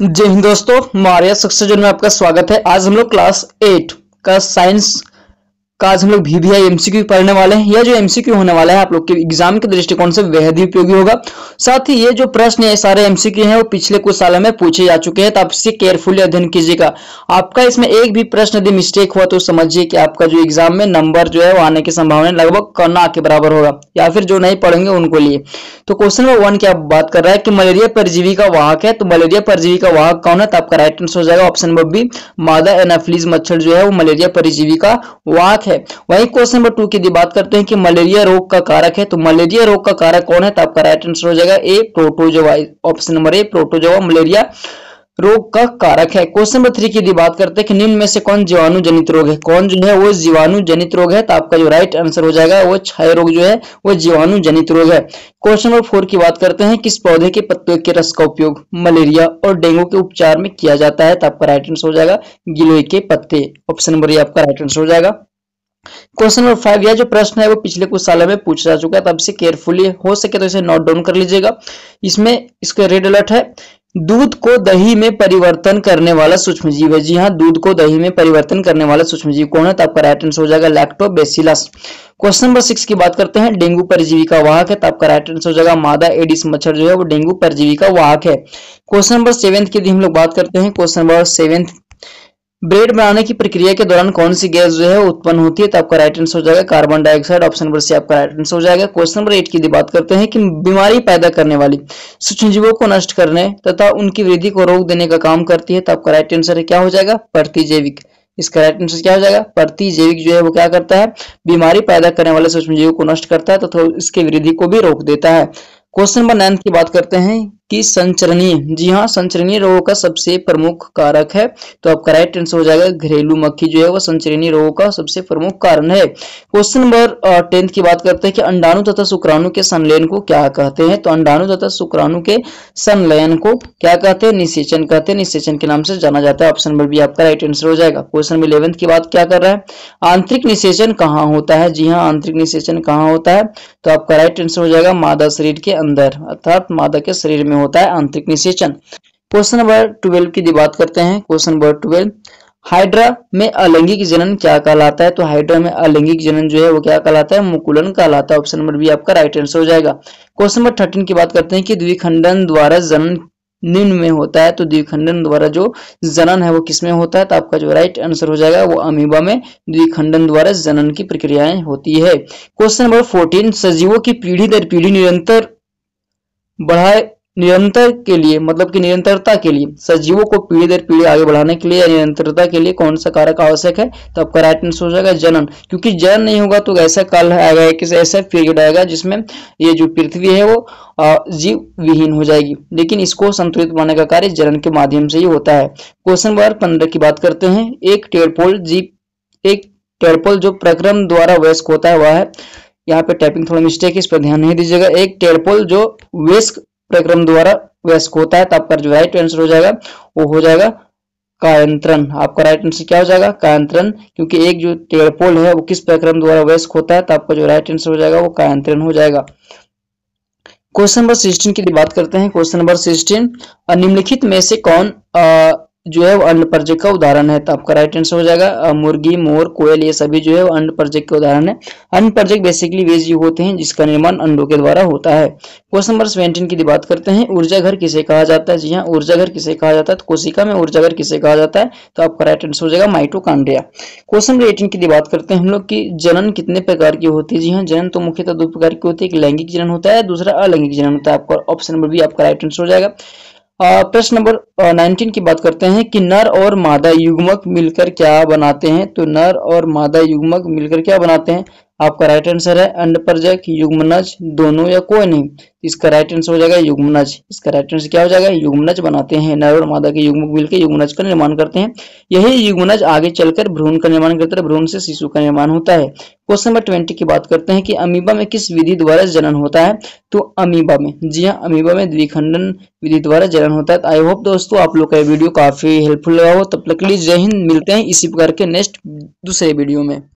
जय हिंद दोस्तों, Maria success zone में आपका स्वागत है। आज हम लोग क्लास 8 का साइंस का आज हम लोग VVI MCQ पढ़ने वाले हैं। यह जो MCQ होने वाला है आप लोग के एग्जाम के दृष्टिकोण से बेहद ही उपयोगी होगा। साथ ही ये जो प्रश्न है सारे MCQ हैं वो पिछले कुछ सालों में पूछे जा चुके हैं, तो आप इससे केयरफुली अध्ययन कीजिएगा। आपका इसमें एक भी प्रश्न यदि मिस्टेक हुआ तो समझिए कि आपका जो एग्जाम में नंबर जो है वो आने की संभावना लगभग ना के बराबर होगा, या फिर जो नहीं पढ़ेंगे उनको लिए। तो क्वेश्चन नंबर 1 क्या बात कर रहा है कि मलेरिया परजीवी का वाहक है। तो मलेरिया परजीवी का वाहक कौन है? तो आपका राइट आंसर हो जाएगा ऑप्शन नंबर बी, मादा एनाफिलीज मच्छर जो है वो मलेरिया परजीवी का वाहक है। वहीं क्वेश्चन नंबर 2 की बात करते हैं कि मलेरिया रोग का कारक है। तो मलेरिया रोग का कारक कौन है? तो आपका राइट आंसर हो जाएगा A, protozoa. Option number A, protozoa malaria रोग का कारक है। क्वेश्चन नंबर 3 की बात करते हैं कि निम्न में से कौन जीवाणु जनित रोग है? कौन जो है वो जीवाणु जनित रोग है? तो आपका जो राइट आंसर हो जाएगा वो क्षय रोग जो है वो जीवाणु जनित रोग है। क्वेश्चन नंबर 4 की बात करते हैं किस पौधे के पत्तों के रस का उपयोग मलेरिया और डेंगू के उपचार में किया जाता है? तो आपका राइट आंसर हो जाएगा गिलोय के पत्ते। ऑप्शन नंबर ए आपका राइट आंसर हो जाएगा। क्वेश्चन नंबर 5, यह जो प्रश्न है वो पिछले कुछ सालों में पूछा जा चुका है, तब से केयरफुली हो सके तो इसे नोट डाउन कर लीजिएगा। इसमें इसका रेड अलर्ट है, दूध को दही में परिवर्तन करने वाला सूक्ष्मजीव है। जी हाँ, दूध को दही में परिवर्तन करने वाला सूक्ष्मजीव कौन है? तो आपका राइट आंसर हो जाएगा लैक्टोबैसिलस। क्वेश्चन नंबर 6 की बात करते हैं डेंगू परजीवी का वाहक है। तो आपका राइट आंसर हो जाएगा मादा एडिस मच्छर जो है वो डेंगू परजीवी का वाहक है। क्वेश्चन नंबर 7 की हम लोग बात करते हैं। क्वेश्चन नंबर 7, ब्रेड बनाने की प्रक्रिया के दौरान कौन सी गैस जो है उत्पन्न होती है? तो आपका राइट आंसर हो जाएगा carbon dioxide. Option number C आपका राइट आंसर हो जाएगा। क्वेश्चन नंबर 8 की बात करते हैं कि बीमारी पैदा करने वाली सूक्ष्मजीवों को नष्ट करने तथा उनकी वृद्धि को रोक देने का काम करती है। तो आपका राइट आंसर क्या हो जाएगा? प्रतिजैविक। इसका राइट आंसर क्या हो जाएगा? प्रतिजैविक जो है वो क्या करता है? बीमारी पैदा करने वाले सूक्ष्मजीवों को नष्ट करता है तथा इसकी वृद्धि को भी रोक देता है। क्वेश्चन नंबर 9 की बात करते हैं कि संचरणीय, जी हाँ, संचरणीय रोगों का सबसे प्रमुख कारक है। तो आपका राइट आंसर हो जाएगा घरेलू मक्खी जो है वो संचरणीय रोगों का सबसे प्रमुख कारण है। क्वेश्चन नंबर 10 की बात करते हैं कि अंडाणु तथा शुक्राणु के संलयन को क्या कहते हैं? तो अंडाणु तथा शुक्राणु के संलयन को क्या कहते हैं? निषेचन कहते हैं। निषेचन के नाम से जाना जाता है। ऑप्शन नंबर बी आपका राइट आंसर हो जाएगा। क्वेश्चन नंबर 11 की बात क्या कर रहा है? आंतरिक निषेचन कहाँ होता है? जी हाँ, आंतरिक निषेचन कहाँ होता है? तो आपका राइट आंसर हो जाएगा मादा शरीर के अंदर, अर्थात मादा के शरीर में होता है आंतरिक निषेचन। क्वेश्चन नंबर 12 की बात करते हैं। क्वेश्चन नंबर 12, हाइड्रा में अलैंगिक जनन क्या कहलाता है? तो हाइड्रा में अलैंगिक जनन जो है वो क्या कहलाता है? मुकुलन कहलाता है। ऑप्शन नंबर बी आपका राइट आंसर हो जाएगा। क्वेश्चन नंबर 13 की बात करते हैं कि द्विखंडन द्वारा जनन निम्न में होता है। तो द्विखंडन द्वारा जो जनन है वो किसमें होता है? तो आपका जो राइट आंसर हो जाएगा वो अमीबा में द्विखंडन द्वारा जनन की प्रक्रियाएं होती है। क्वेश्चन नंबर 14, सजीवों की पीढ़ी दर पीढ़ी निरंतर के लिए, मतलब कि निरंतरता के लिए, सजीवों को पीढ़ी दर पीढ़ी आगे बढ़ाने के लिए या निरंतरता के लिए कौन सा कारक आवश्यक है? तो आपका राइट आंसर हो जाएगा जनन, क्योंकि जनन नहीं होगा तो ऐसा काल आएगा, कि ऐसा पीरियड आएगा जिसमें ये जो पृथ्वी है वो जीव विहीन हो जाएगी। लेकिन इसको संतुलित बनाने का कार्य जनन के माध्यम से ही होता है। क्वेश्चन नंबर 15 की बात करते हैं। एक टेडपोल जो प्रक्रम द्वारा वयस्क होता है वह है, यहाँ पे टाइपिंग थोड़ा मिस्टेक है, इस पर ध्यान नहीं दीजिएगा। एक टेडपोल जो वयस्क प्रक्रम द्वारा वयस्क होता है, तो आपका जो राइट आंसर हो जाएगा वो हो जाएगा कायांतरण। आपका राइट आंसर क्या हो जाएगा? कायांतरण, क्योंकि एक जो टेडपोल है वो किस प्रक्रम द्वारा वयस्क होता है, तो आपका जो राइट आंसर हो जाएगा वो कायांतरण हो जाएगा। क्वेश्चन नंबर 16 की बात करते हैं। क्वेश्चन नंबर 16, निम्नलिखित में से कौन जो है वो अन्नपर्जक का उदाहरण है? तो आपका राइट आंसर हो जाएगा मुर्गी, मोर, कोयल, ये सभी जो है वो अन्नपर्जक के उदाहरण है। अन्नपर्जक बेसिकली वे जीव होते हैं जिसका निर्माण अंडों के द्वारा होता है। क्वेश्चन नंबर 17 की बात करते हैं। ऊर्जा घर किसे कहा जाता है? जी हाँ, ऊर्जा घर किसे कहा जाता है? तो कोशिका में ऊर्जा घर किसे कहा जाता है? तो आपका राइट आंसर हो जाएगा माइटोकॉन्ड्रिया। क्वेश्चन नंबर 18 की बात करते हैं हम लोग की जनन कितने प्रकार की होती है? जी हाँ, जनन तो मुख्यतः 2 प्रकार की होती है, एक लैंगिक जनन होता है, दूसरा अलैंगिक जनन होता है। आपका ऑप्शन नंबर बी आपका राइट आंसर हो जाएगा। प्रश्न नंबर 19 की बात करते हैं कि नर और मादा युग्मक मिलकर क्या बनाते हैं? तो नर और मादा युग्मक मिलकर क्या बनाते हैं? आपका राइट आंसर है अंडपर्जक, युग्मनज, दोनों या कोई नहीं। इसका राइट आंसर हो जाएगा युग्मनज। इसका राइट आंसर क्या हो जाएगा? युग्मनज बनाते हैं। नर और मादा के युग्मक मिलकर युग्मनज का निर्माण करते हैं। यही युग्मनज आगे चलकर भ्रूण का निर्माण करता है, भ्रूण से शिशु का निर्माण होता है। क्वेश्चन नंबर 20 की बात करते हैं कि अमीबा में किस विधि द्वारा जनन होता है? तो अमीबा में, जी हाँ, अमीबा में द्विखंडन विधि द्वारा जनन होता है। आई होप दोस्तों आप लोग का वीडियो काफी हेल्पफुल लगा हो। तब तक के लिए जय हिंद, मिलते हैं इसी प्रकार के नेक्स्ट दूसरे वीडियो में।